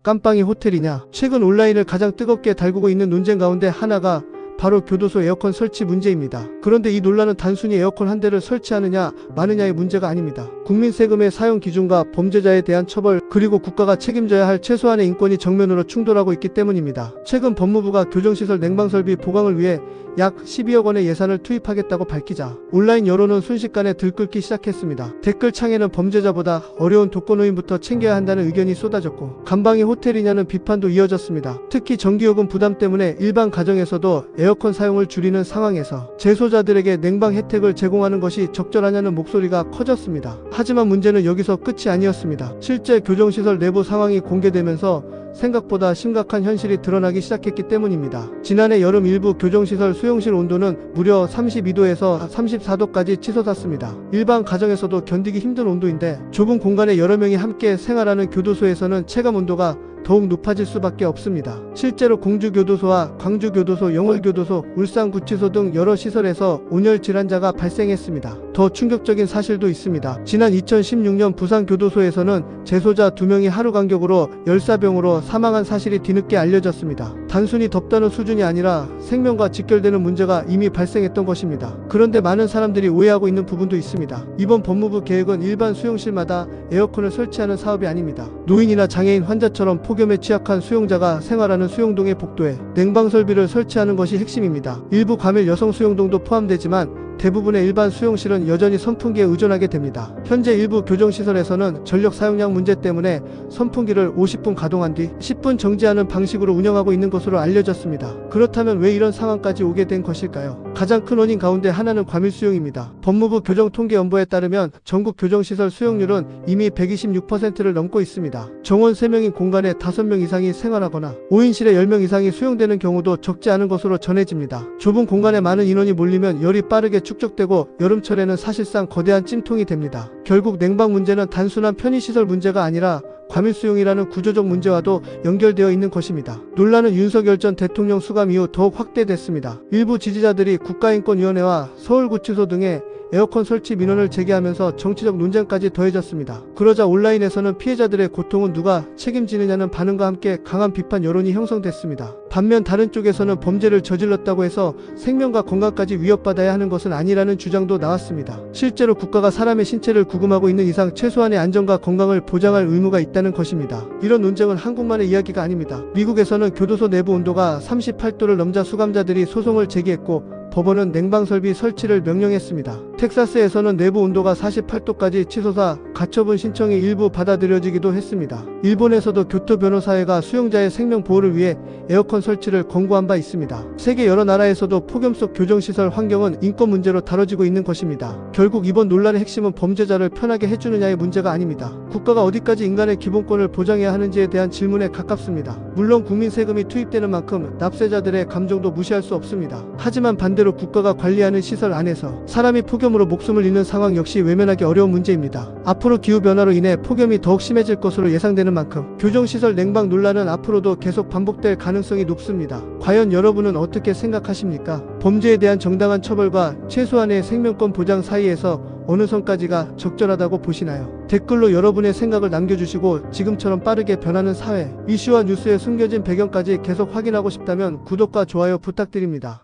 깜빵이 호텔이냐? 최근 온라인을 가장 뜨겁게 달구고 있는 논쟁 가운데 하나가 바로 교도소 에어컨 설치 문제입니다. 그런데 이 논란은 단순히 에어컨 한 대를 설치하느냐 마느냐의 문제가 아닙니다. 국민 세금의 사용 기준과 범죄자에 대한 처벌, 그리고 국가가 책임져야 할 최소한의 인권이 정면으로 충돌하고 있기 때문입니다. 최근 법무부가 교정시설 냉방설비 보강을 위해 약 12억 원의 예산을 투입하겠다고 밝히자 온라인 여론은 순식간에 들끓기 시작했습니다. 댓글창에는 범죄자보다 어려운 독거노인부터 챙겨야 한다는 의견이 쏟아졌고 감방이 호텔이냐는 비판도 이어졌습니다. 특히 전기요금 부담 때문에 일반 가정에서도 에어컨 사용을 줄이는 상황에서 재소자들에게 냉방 혜택을 제공하는 것이 적절하냐는 목소리가 커졌습니다. 하지만 문제는 여기서 끝이 아니었습니다. 실제 교정시설 내부 상황이 공개되면서 생각보다 심각한 현실이 드러나기 시작했기 때문입니다. 지난해 여름 일부 교정시설 수용실 온도는 무려 32도에서 34도까지 치솟았습니다. 일반 가정에서도 견디기 힘든 온도인데 좁은 공간에 여러 명이 함께 생활하는 교도소에서는 체감 온도가 더욱 높아질 수밖에 없습니다. 실제로 공주교도소와 광주교도소, 영월교도소, 울산구치소 등 여러 시설에서 온열 질환자가 발생했습니다. 더 충격적인 사실도 있습니다. 지난 2016년 부산교도소에서는 재소자 2명이 하루 간격으로 열사병으로 사망한 사실이 뒤늦게 알려졌습니다. 단순히 덥다는 수준이 아니라 생명과 직결되는 문제가 이미 발생했던 것입니다. 그런데 많은 사람들이 오해하고 있는 부분도 있습니다. 이번 법무부 계획은 일반 수용실마다 에어컨을 설치하는 사업이 아닙니다. 노인이나 장애인 환자처럼 폭염에 취약한 수용자가 생활하는 수용동의 복도에 냉방 설비를 설치하는 것이 핵심입니다. 일부 과밀 여성 수용동도 포함되지만 대부분의 일반 수용실은 여전히 선풍기에 의존하게 됩니다. 현재 일부 교정시설에서는 전력 사용량 문제 때문에 선풍기를 50분 가동한 뒤 10분 정지하는 방식으로 운영하고 있는 것으로 알려졌습니다. 그렇다면 왜 이런 상황까지 오게 된 것일까요? 가장 큰 원인 가운데 하나는 과밀 수용입니다. 법무부 교정통계연보에 따르면 전국 교정시설 수용률은 이미 126%를 넘고 있습니다. 정원 3명인 공간에 5명 이상이 생활하거나 5인실에 10명 이상이 수용되는 경우도 적지 않은 것으로 전해집니다. 좁은 공간에 많은 인원이 몰리면 열이 빠르게 축적되고 여름철에는 사실상 거대한 찜통이 됩니다. 결국 냉방 문제는 단순한 편의시설 문제가 아니라 과밀 수용이라는 구조적 문제와도 연결되어 있는 것입니다. 논란은 윤석열 전 대통령 수감 이후 더욱 확대됐습니다. 일부 지지자들이 국가인권위원회와 서울구치소 등의 에어컨 설치 민원을 제기하면서 정치적 논쟁까지 더해졌습니다. 그러자 온라인에서는 피해자들의 고통은 누가 책임지느냐는 반응과 함께 강한 비판 여론이 형성됐습니다. 반면 다른 쪽에서는 범죄를 저질렀다고 해서 생명과 건강까지 위협받아야 하는 것은 아니라는 주장도 나왔습니다. 실제로 국가가 사람의 신체를 구금하고 있는 이상 최소한의 안전과 건강을 보장할 의무가 있다는 것입니다. 이런 논쟁은 한국만의 이야기가 아닙니다. 미국에서는 교도소 내부 온도가 38도를 넘자 수감자들이 소송을 제기했고 법원은 냉방설비 설치를 명령했습니다. 텍사스에서는 내부 온도가 48도까지 치솟아 가처분 신청이 일부 받아들여지기도 했습니다. 일본에서도 교토변호사회가 수용자의 생명 보호를 위해 에어컨 설치를 권고한 바 있습니다. 세계 여러 나라에서도 폭염 속 교정시설 환경은 인권 문제로 다뤄지고 있는 것입니다. 결국 이번 논란의 핵심은 범죄자를 편하게 해주느냐의 문제가 아닙니다. 국가가 어디까지 인간의 기본권을 보장해야 하는지에 대한 질문에 가깝습니다. 물론 국민 세금이 투입되는 만큼 납세자들의 감정도 무시할 수 없습니다. 하지만 반대로 국가가 관리하는 시설 안에서 사람이 폭염으로 목숨을 잃는 상황 역시 외면하기 어려운 문제입니다. 앞으로 기후변화로 인해 폭염이 더욱 심해질 것으로 예상되는 만큼 교정시설 냉방 논란은 앞으로도 계속 반복될 가능성이 높습니다. 과연 여러분은 어떻게 생각하십니까? 범죄에 대한 정당한 처벌과 최소한의 생명권 보장 사이에서 어느 선까지가 적절하다고 보시나요? 댓글로 여러분의 생각을 남겨주시고 지금처럼 빠르게 변하는 사회, 이슈와 뉴스의 숨겨진 배경까지 계속 확인하고 싶다면 구독과 좋아요 부탁드립니다.